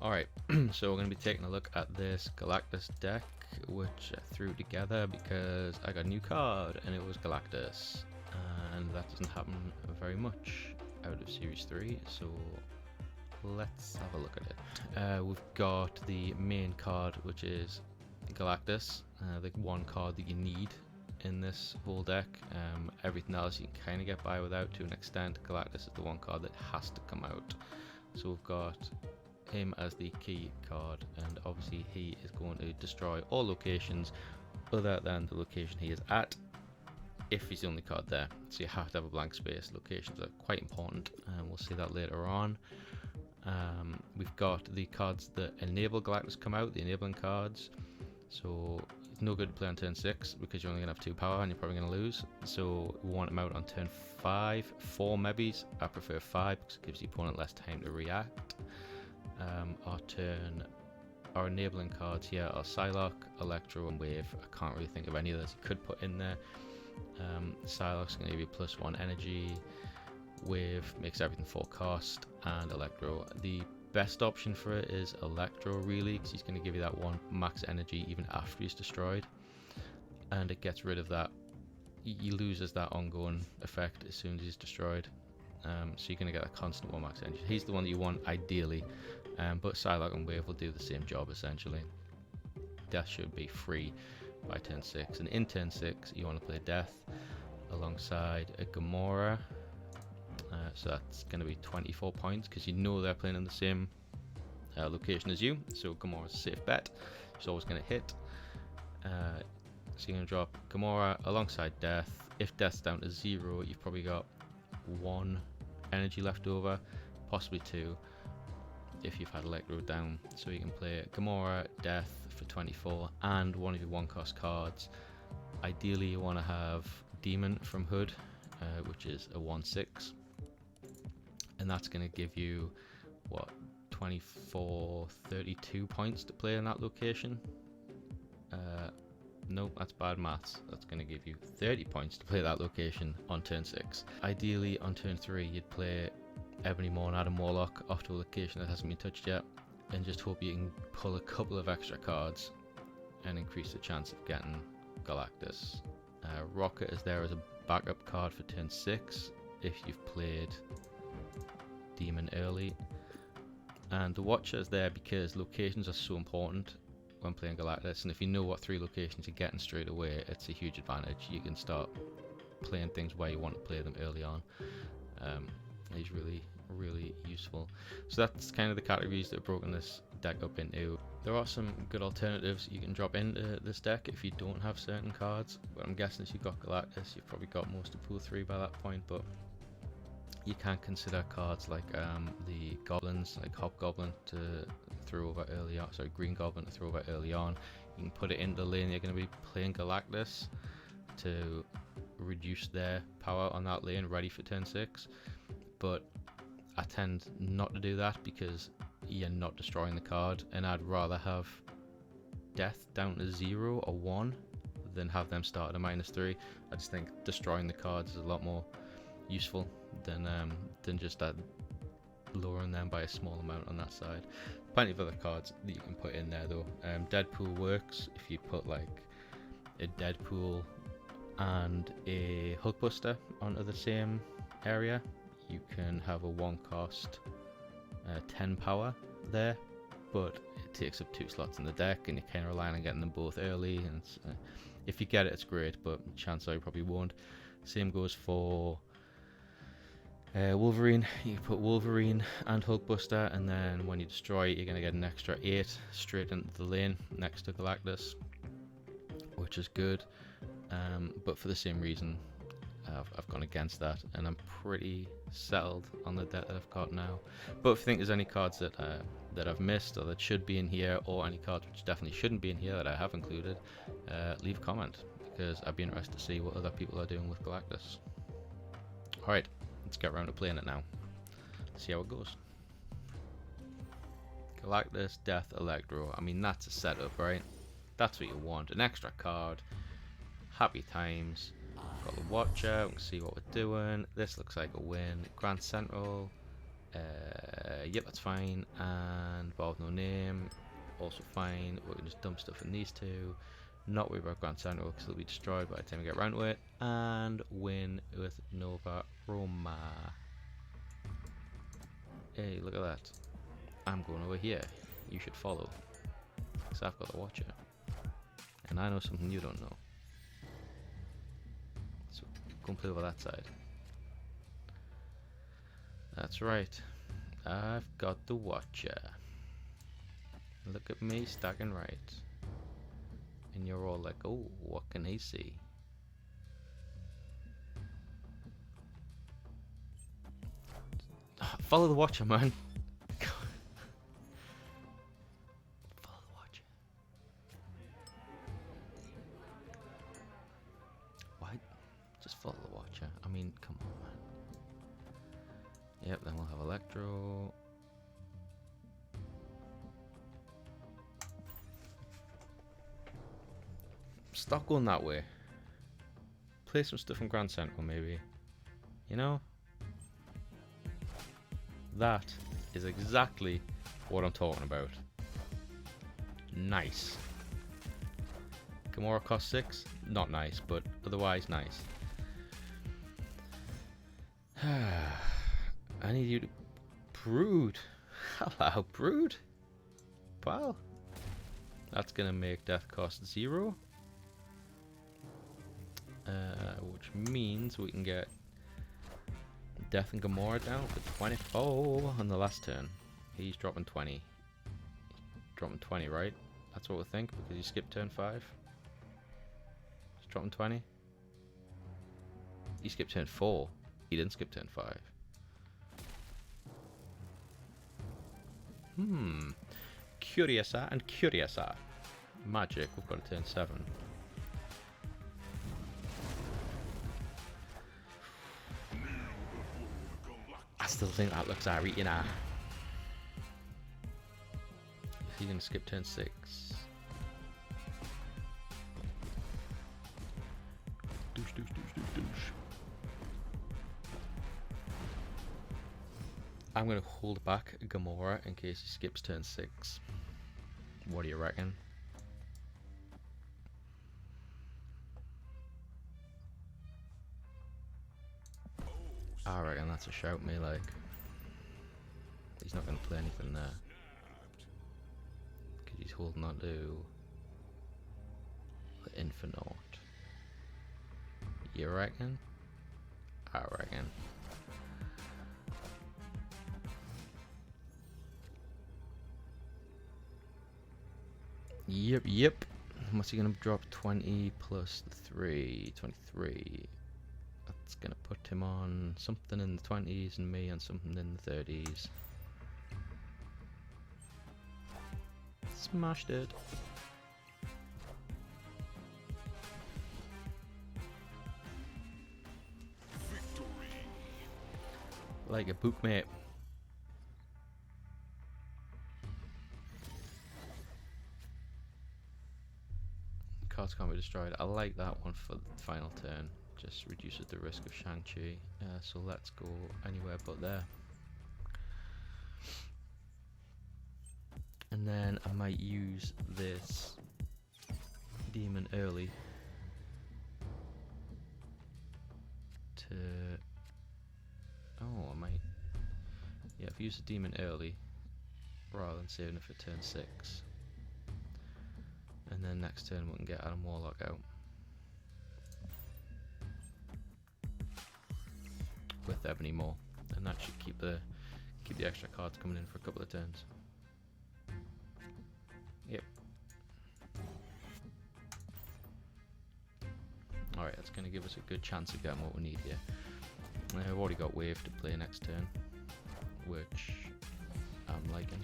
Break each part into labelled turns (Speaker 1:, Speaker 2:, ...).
Speaker 1: Alright, so we're going to be taking a look at this Galactus deck, which I threw together because I got a new card and it was Galactus, and that doesn't happen very much out of Series 3, so let's have a look at it. We've got the main card, which is Galactus, the one card that you need in this whole deck. Everything else you can kind of get by without to an extent. Galactus is the one card that has to come out. So we've got him as the key card, and obviously he is going to destroy all locations other than the location he is at if he's the only card there. So you have to have a blank space. Locations are quite important, and we'll see that later on. We've got the cards that enable Galactus come out, the enabling cards. So it's no good to play on turn 6 because you're only going to have 2 power and you're probably going to lose. So we want him out on turn 5, 4 maybe. I prefer 5 because it gives the opponent less time to react. Our enabling cards here are Psylocke, Electro and Wave. I can't really think of any others you could put in there. Psylocke's going to give you +1 energy, Wave makes everything full cost, and Electro. The best option for it is Electro really, because he's going to give you that 1 max energy even after he's destroyed, and it gets rid of that. He loses that ongoing effect as soon as he's destroyed. So you're going to get a constant 1 max energy. He's the one that you want ideally, but Psylocke and Wave will do the same job essentially. Death should be free by turn 6, and in turn 6 you want to play Death alongside a Gamora. So that's going to be 24 points because you know they're playing in the same location as you, so Gamora's a safe bet. She's always going to hit. So you're going to drop Gamora alongside Death. If Death's down to 0, you've probably got 1 energy left over, possibly 2 if you've had Electro down. So you can play Gamora, Death for 24 and one of your 1-cost cards. Ideally you want to have Demon from Hood, which is a 1/6, and that's going to give you what, 24, 32 points to play in that location. No, that's bad maths. That's going to give you 30 points to play that location on turn 6. Ideally on turn 3 you'd play Ebony Maw and Adam Warlock off to a location that hasn't been touched yet, and just hope you can pull a couple of extra cards and increase the chance of getting Galactus. Rocket is there as a backup card for turn 6 if you've played Demon early, and the Watcher is there because locations are so important when playing Galactus, and if you know what 3 locations you're getting straight away, it's a huge advantage. You can start playing things where you want to play them early on. He's really useful. So that's kind of the categories that have broken this deck up into. There are some good alternatives you can drop into this deck if you don't have certain cards, but I'm guessing if you've got Galactus you've probably got most of pool 3 by that point. But you can consider cards like the goblins, like Hobgoblin to throw over early on, sorry, Green Goblin to throw over early on. You can put it into the lane you're going to be playing Galactus to reduce their power on that lane ready for turn 6. But I tend not to do that because you're not destroying the card, and I'd rather have Death down to 0 or 1 than have them start at a -3. I just think destroying the cards is a lot more useful than just that lowering them by a small amount on that side. Plenty of other cards that you can put in there though. Deadpool works if you put like a Deadpool and a Hulkbuster onto the same area. You can have a 1-cost 10 power there, but it takes up 2 slots in the deck and you're kind of relying on getting them both early, and if you get it it's great, but chances are you probably won't. Same goes for Wolverine. You put Wolverine and Hulkbuster, and then when you destroy it you're going to get an extra 8 straight into the lane next to Galactus, which is good, but for the same reason I've gone against that, and I'm pretty settled on the deck that I've got now. But if you think there's any cards that I've missed or that should be in here, or any cards which definitely shouldn't be in here that I have included, leave a comment because I'd be interested to see what other people are doing with Galactus. Alright, let's get around to playing it now. See how it goes. Galactus, Death, Electro. I mean, that's a setup, right? That's what you want. An extra card. Happy times. Got the Watcher, we can see what we're doing. This looks like a win. Grand Central Yep, that's fine. And Bar with No Name, also fine. We can just dump stuff in these two. Not worry about Grand Central because it'll be destroyed by the time we get around to it. And win with Nova Roma. Hey, look at that. I'm going over here. You should follow. Because I've got the Watcher. And I know something you don't know. So, go and play over that side. That's right. I've got the Watcher. Look at me stacking right. And you're all like, oh, what can he see? Follow the Watcher, man. Follow the Watcher. Why? Just follow the Watcher. I mean, come on, man. Yep, then we'll have Electro. Stop going that way. Play some stuff in Grand Central, maybe. You know? That is exactly what I'm talking about. Nice. Gamora cost 6? Not nice, but otherwise nice. I need you to brood. Hello, brood. Pal. That's gonna make death cost 0. Which means we can get Death and Gamora down for 20. Oh, on the last turn. He's dropping 20. He's dropping 20, right? That's what we think, because he skipped turn 5. He's dropping 20. He skipped turn 4. He didn't skip turn 5. Curiouser and curiouser. Magic, we've got a turn 7. I still think that looks alright, you know. Is he gonna skip turn 6? Douche, douche, douche, douche, douche. I'm gonna hold back Gamora in case he skips turn 6. What do you reckon? I reckon that's a shout me, like. He's not going to play anything there. Because he's holding on to the Infinite. You reckon? I reckon. Yep. What's he going to drop? 20 plus 3. 23. That's gonna put him on something in the 20s and me on something in the 30s. Smashed it. Victory. Like a book, mate. Cards can't be destroyed. I like that one for the final turn. Just reduces the risk of Shang-Chi. So let's go anywhere but there. And then I might use this demon early to... Oh, I might... Yeah, if I use the demon early rather than saving it for turn 6. And then next turn we can get Adam Warlock out. With Ebony Maw, and that should keep the extra cards coming in for a couple of turns. Yep. Alright, that's going to give us a good chance of getting what we need here. I've already got Wave to play next turn, which I'm liking.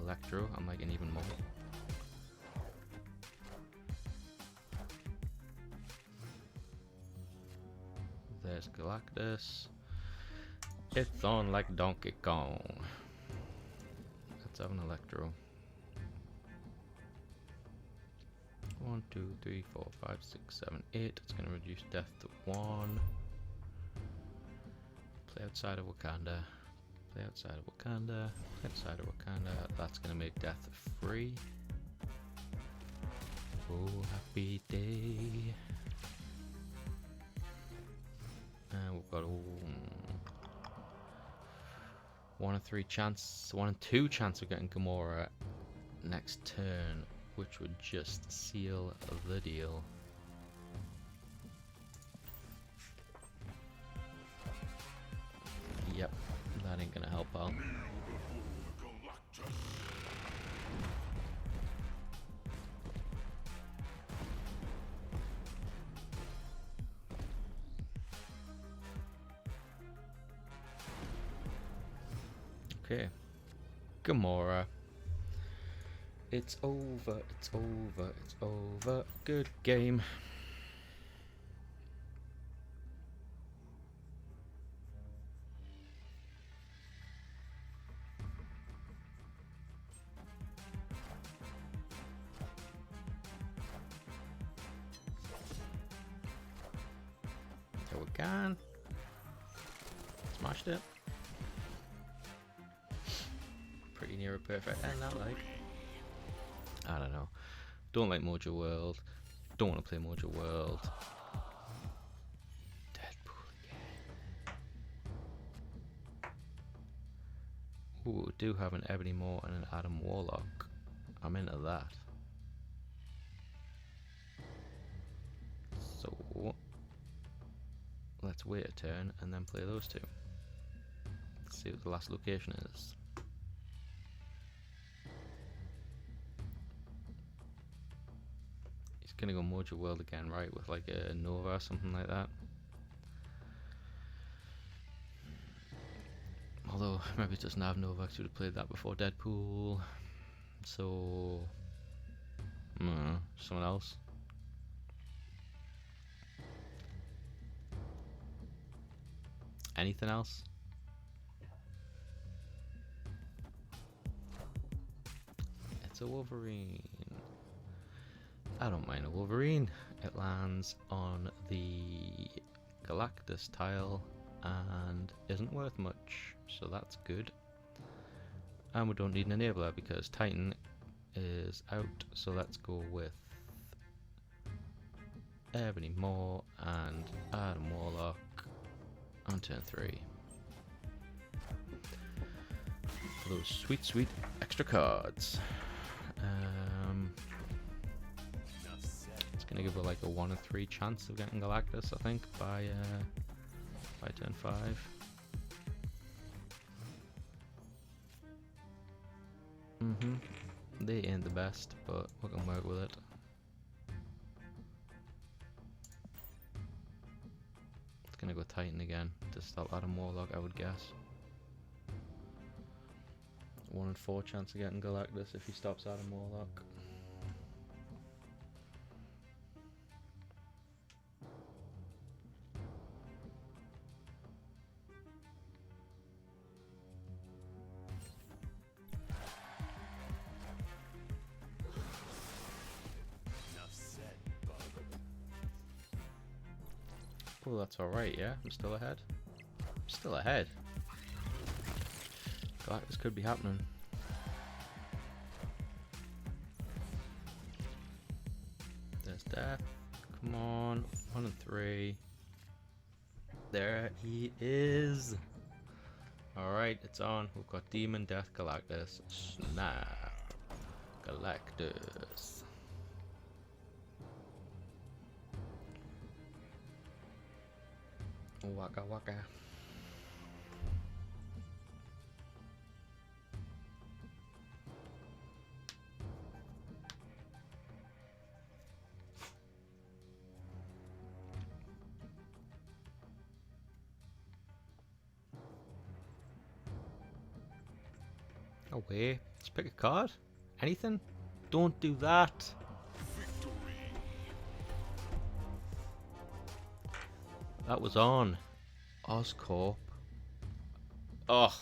Speaker 1: Electro, I'm liking even more. There's Galactus. It's on like Donkey Kong. Let's have an Electro. 1, 2, 3, 4, 5, 6, 7, 8. It's going to reduce death to 1. Play outside of Wakanda. Play outside of Wakanda. Play outside of Wakanda. That's gonna make death free. Oh, happy day. And we've got 1 in 3 chance, 1 in 2 chance of getting Gamora next turn, which would just seal the deal. Yep, that ain't gonna help out. Okay, Gamora. It's over, it's over, it's over. Good game. There we go. Smashed it. Pretty near a perfect end, that like. I don't know. Don't like Mojo World. Don't want to play Mojo World. Deadpool again. Ooh, we do have an Ebony Maw and an Adam Warlock. I'm into that. So let's wait a turn and then play those two. Let's see what the last location is. Gonna go Mojo World again, right? With like a Nova or something like that. Although maybe it doesn't have Nova, because we'd have played that before Deadpool. So someone else. Anything else? It's a Wolverine. I don't mind a Wolverine. It lands on the Galactus tile and isn't worth much, so that's good. And we don't need an enabler because Titan is out, so let's go with Ebony Maw and Adam Warlock on turn 3. For those sweet, sweet extra cards. Gonna give it like a 1 in 3 chance of getting Galactus, I think, by turn 5. They ain't the best, but we can work with it. It's gonna go Titan again to stop Adam Warlock, I would guess. 1 in 4 chance of getting Galactus if he stops Adam Warlock. Oh, that's alright, yeah? I'm still ahead. I'm still ahead. Galactus could be happening. There's death. Come on. 1 in 3. There he is. Alright, it's on. We've got Demon, Death, Galactus. Snap. Galactus. Waka waka. Away. Let's pick a card. Anything? Don't do that. That was on Oscorp. Oh,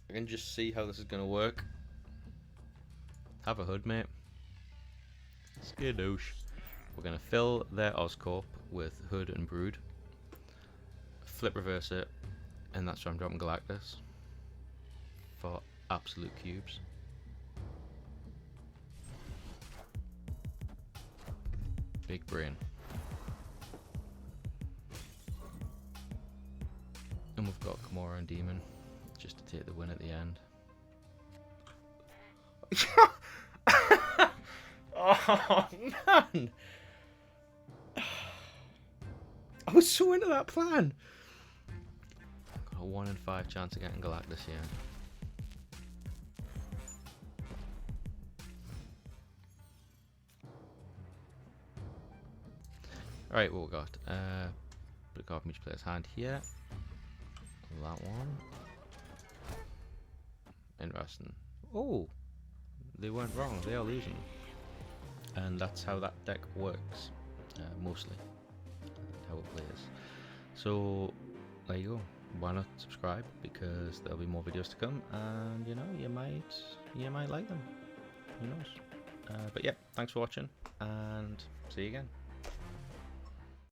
Speaker 1: I can just see how this is gonna work. Have a hood, mate. Skadoosh. We're gonna fill their Oscorp with Hood and Brood. flip reverse it, and that's where I'm dropping Galactus for absolute cubes. Big brain. And we've got Gamora and Demon just to take the win at the end. Oh man! I was so into that plan. Got a 1 in 5 chance of getting Galactus here. Right, what we got? Put a card from each player's hand here. That one. Interesting. Oh, they weren't wrong. They are losing, and that's how that deck works, mostly. How it plays. So there you go. Why not subscribe? Because there'll be more videos to come, and you know, you might like them. Who knows? But yeah, thanks for watching, and see you again.